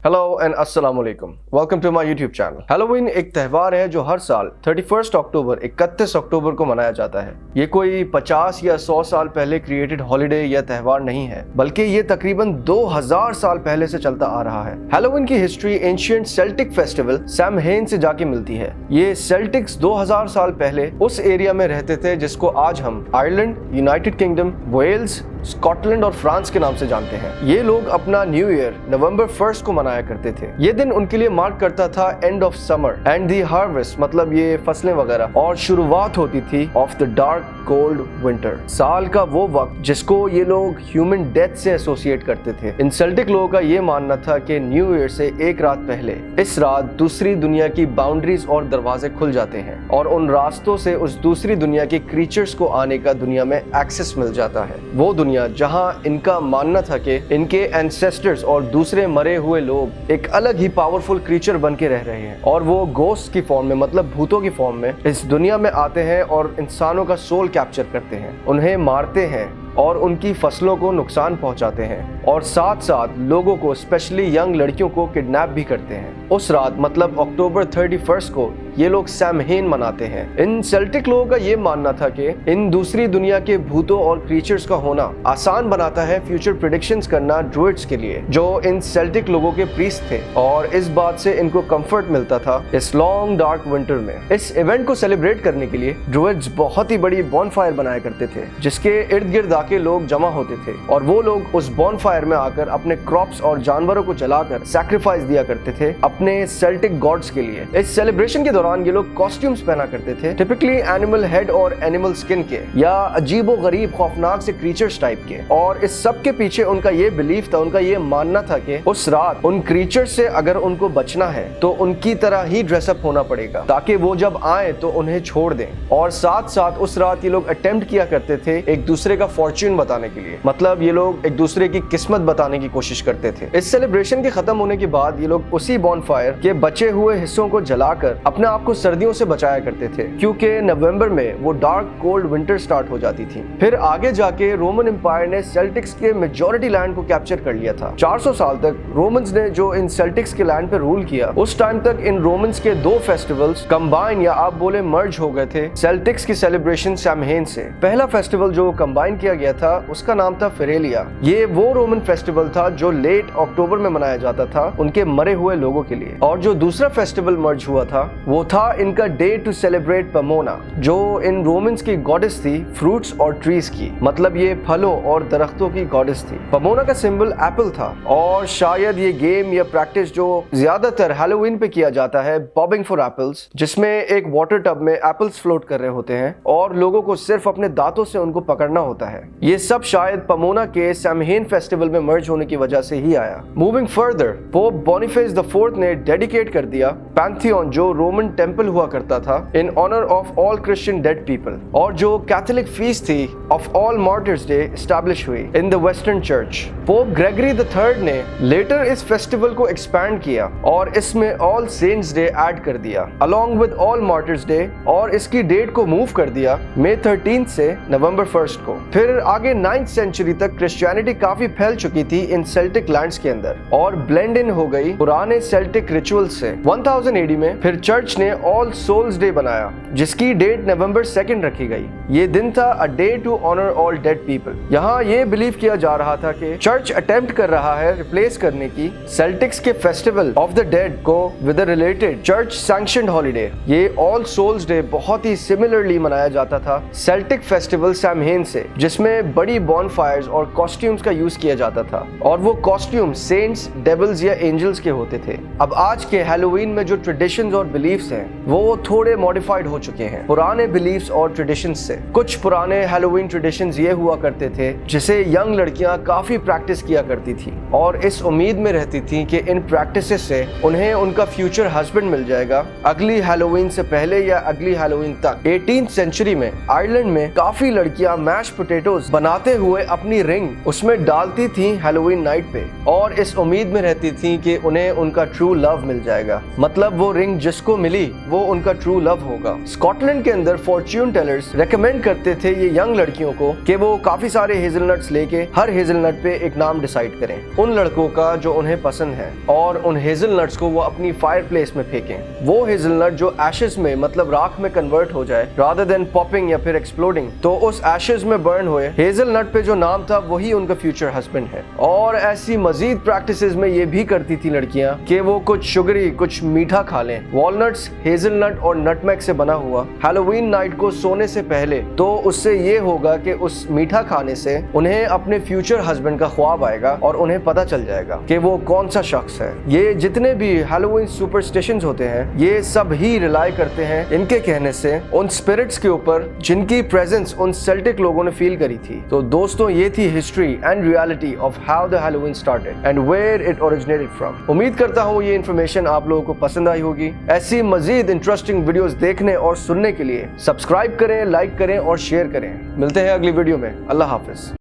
Hello and अस्सलाम वालेकुम, welcome to my YouTube channel. Halloween एक त्यौहार है जो हर साल 31 अक्टूबर 31 अक्टूबर को मनाया जाता है। ये कोई 50 या 100 साल पहले क्रिएटेड हॉलिडे या त्यौहार नहीं है, बल्कि ये तकरीबन 2000 साल पहले से चलता आ रहा है। हैलोवीन की हिस्ट्री एंशिएंट सेल्टिक फेस्टिवल सैमहेन से जाके मिलती है। ये सेल्टिक्स 2000 साल पहले उस एरिया में रहते थे जिसको आज हम Ireland, United Kingdom, Wales, Scotland और फ्रांस के नाम से जानते हैं। ये लोग अपना न्यू ईयर नवंबर 1 को मनाया करते थे। ये दिन उनके लिए मार्क करता था end of summer and the harvest, मतलब ये फसलें वगैरह, और शुरुआत होती थी of the dark cold winter, साल का वो वक्त जिसको ये लोग ह्यूमन डेथ से एसोसिएट करते थे। इन सेल्टिक लोगों का ये मानना था कि न्यू ईयर से एक रात पहले इस रात दूसरी दुनिया की बाउंड्रीज और दरवाजे खुल जाते हैं और उन रास्तों से उस दूसरी दुनिया के क्रीचर्स को आने का दुनिया में एक्सेस मिल जाता है। वो दुनिया जहां इनका मानना था कि इनके एंसेस्टर्स और दूसरे मरे हुए लोग एक अलग ही पावरफुल क्रीचर बन के रह रहे हैं और वो गोस्ट की फॉर्म में, मतलब भूतों की फॉर्म में इस दुनिया में आते हैं और इंसानों का सोल कैप्चर करते हैं, उन्हें मारते हैं और उनकी फसलों को नुकसान पहुंचाते हैं और साथ साथ लोगों को, स्पेशली यंग लड़कियों को किडनैप भी करते हैं। उस रात मतलब अक्टूबर 31 को ये लोग सैमहेन मनाते हैं। इन सेल्टिक लोगों का ये मानना था कि इन दूसरी दुनिया के भूतों और क्रीचर्स का होना आसान बनाता है फ्यूचर प्रेडिक्शंस करना ड्रुइड्स के लिए, जो इन सेल्टिक लोगों के प्रीस्ट थे, और इस बात से इनको कंफर्ट मिलता था इस लॉन्ग डार्क विंटर में। इस इवेंट को सेलिब्रेट करने के लिए ड्रुइड्स बहुत ही बड़ी बॉनफायर बनाया करते थे जिसके इर्द गिर्द आके लोग जमा होते थे और वो लोग उस बॉनफायर में आकर अपने क्रॉप्स और जानवरों को जलाकर सैक्रिफाइस दिया करते थे अपने सेल्टिक गॉड्स के लिए। इस सेलिब्रेशन के दौरान ये लोग कॉस्ट्यूम्स पहना करते थे, टिपिकली एनिमल हेड और एनिमल स्किन के या अजीबो गरीब खौफनाक से क्रीचर्स टाइप के, और इस सब के पीछे उनका ये बिलीफ था, उनका ये मानना था कि उस रात उन क्रीचर्स से अगर उनको बचना है तो उनकी तरह ही ड्रेसअप होना पड़ेगा ताकि वो जब आए तो उन्हें छोड़ दें। और साथ साथ उस रात ये लोग अटेम्प्ट किया करते थे एक दूसरे का फॉर्च्यून बताने के लिए, मतलब ये लोग एक दूसरे की किस्मत बताने की कोशिश करते थे। इस सेलिब्रेशन के खत्म होने के बाद ये लोग उसी बॉनफायर के बचे हुए हिस्सों को जलाकर अपने आप को सर्दियों से बचाया करते थे, क्योंकि नवंबर में वो डार्क कोल्ड विंटर स्टार्ट हो जाती थी। फिर आगे जाके रोमन एम्पायर ने सेल्टिक्स के मेजॉरिटी लैंड को कैप्चर कर लिया था। 400 साल तक रोमन्स ने जो इन सेल्टिक्स के लैंड पे रूल किया, उस टाइम तक इन रोमन्स के दो फेस्टिवल्स कंबाइन या आप बोले मर्ज हो गए थे सेल्टिक्स की सेलिब्रेशन सैमहेन से। पहला फेस्टिवल जो कंबाइन किया गया था उसका नाम था फेरेलिया। ये वो रोमन फेस्टिवल था जो लेट अक्टूबर में मनाया जाता था उनके मरे हुए लोगों के लिए, और जो दूसरा फेस्टिवल मर्ज हुआ था वो था इनका डे टू सेलिब्रेट पमोना, जो इन रोमन्स की गॉडेस थी फ्रूट्स और ट्रीज की, मतलब ये फलों और दरख्तों की गॉडेस थी। पमोना का सिंबल एप्पल था और शायद ये गेम या प्रैक्टिस जो ज्यादातर हैलोवीन पे किया जाता है, बॉबिंग फॉर एप्पल्स, जिसमें एक वाटर टब में एप्पल्स फ्लोट कर रहे होते हैं और लोगों को सिर्फ अपने दांतों से उनको पकड़ना होता है, ये सब शायद पमोना के सैमहेन फेस्टिवल में मर्ज होने की वजह से ही आया। Moving further, Pope Boniface the fourth ने डेडिकेट कर दिया पैंथियन, जो रोमन टेंपल हुआ करता था, in honour of all Christian dead people, और जो कैथोलिक फीस्ट थी of all martyrs day establish हुई in the western church. Pope Gregory the third ने लेटर इस फेस्टिवल को एक्सपैंड किया और इसमें ऑल सेंट्स डे ऐड कर दिया along with all martyrs day, और इसकी डेट को मूव कर दिया मई 13 से नवंबर 1 को। फिर आगे 9th सेंचुरी तक क्रिश्चियनिटी काफी फैल चुकी थी इन सेल्टिक लैंड्स के अंदर और ब्लेंड इन हो गई पुराने सेल्टिक रिचुअल्स से। 1000 AD में फिर चर्च ने ऑल सोल्स डे बनाया जिसकी डेट नवंबर 2 रखी गई। ये दिन था a day to honour all dead people. यहाँ ये बिलीव किया जा रहा था कि चर्च अटेम्प्ट कर रहा है रिप्लेस करने की सेल्टिक्स के फेस्टिवल ऑफ द डेड को with related church sanctioned holiday. ये ऑल सोल्स डे बहुत ही सिमिलरली मनाया जाता था सेल्टिक फेस्टिवल सैमहेन से, जिसमें बड़ी बॉनफायर्स और कॉस्ट्यूम्स का यूज किया जाता था, और वो कॉस्ट्यूम सेंट्स, डेविल्स या एंजल्स के होते थे। अब आज के हैलोवीन में जो ट्रेडिशंस और बिलीफ्स हैं वो थोड़े मॉडिफाइड हो चुके हैं पुराने बिलीफ्स और ट्रेडिशंस से। कुछ पुराने हैलोवीन ट्रेडिशंस ये हुआ करते थे जिसे यंग लड़कियां काफी प्रैक्टिस किया करती थी और इस उम्मीद में रहती थी कि इन प्रैक्टिसेस से उन्हें उनका फ्यूचर हस्बैंड मिल जाएगा अगली हैलोवीन से पहले या अगली हैलोवीन तक। 18th सेंचुरी में आयरलैंड में काफी लड़कियां मैश पोटैटोज बनाते हुए अपनी रिंग उसमें डालती रहती थी हैलोवीन नाइट पे और इस उम्मीद में रहती थी कि उन्हें उनका ट्रू लव मिल जाएगा, मतलब वो रिंग जिसको मिली वो उनका ट्रू लव होगा। स्कॉटलैंड के अंदर फॉर्च्यून टेलर्स रेकमेंड करते थे ये यंग लड़कियों को कि वो काफी सारे हेजलनट्स लेके हर हेजलनट पे एक नाम डिसाइड करें उन लड़कों का जो उन्हें पसंद है और उन हेजलनट्स को वो अपनी फायर प्लेस में फेंकें। वो हेजलनट जो एशेस में मतलब राख में कन्वर्ट हो जाए रादर देन पॉपिंग या फिर एक्सप्लोडिंग, तो उस एशेस में बर्न हुए हेजलनट पे जो नाम था वही उनका फ्यूचर हस्बैंड है। और ऐसी मजीद प्रैक्टिसेस में ये भी करती थी लड़कियां कि वो कुछ शुगरी कुछ मीठा खा लें, वॉलनट्स, हेजलनट और नटमेग से बना हुआ हैलोवीन नाइट को सोने से पहले। तो उससे ये होगा कि उस मीठा खाने से उन्हें अपने फ्यूचर हस्बैंड का ख्वाब आएगा और उन्हें पता चल जाएगा कि वो कौन सा शख्स है। ये जितने भी हैलोवीन सुपरस्टिशंस होते हैं ये सब ही रिलाई करते हैं इनके कहने से उन स्पिरिट्स के ऊपर जिनकी प्रेजेंस उन सेल्टिक लोगों ने फील करी थी। तो दोस्तों ये थी history and reality of how the Halloween started and where it originated from. उम्मीद करता हूँ ये इन्फॉर्मेशन आप लोगों को पसंद आई होगी। ऐसी मजीद इंटरेस्टिंग वीडियोस देखने और सुनने के लिए सब्सक्राइब करें, लाइक करें और शेयर करें। मिलते हैं अगली वीडियो में। अल्लाह हाफिज।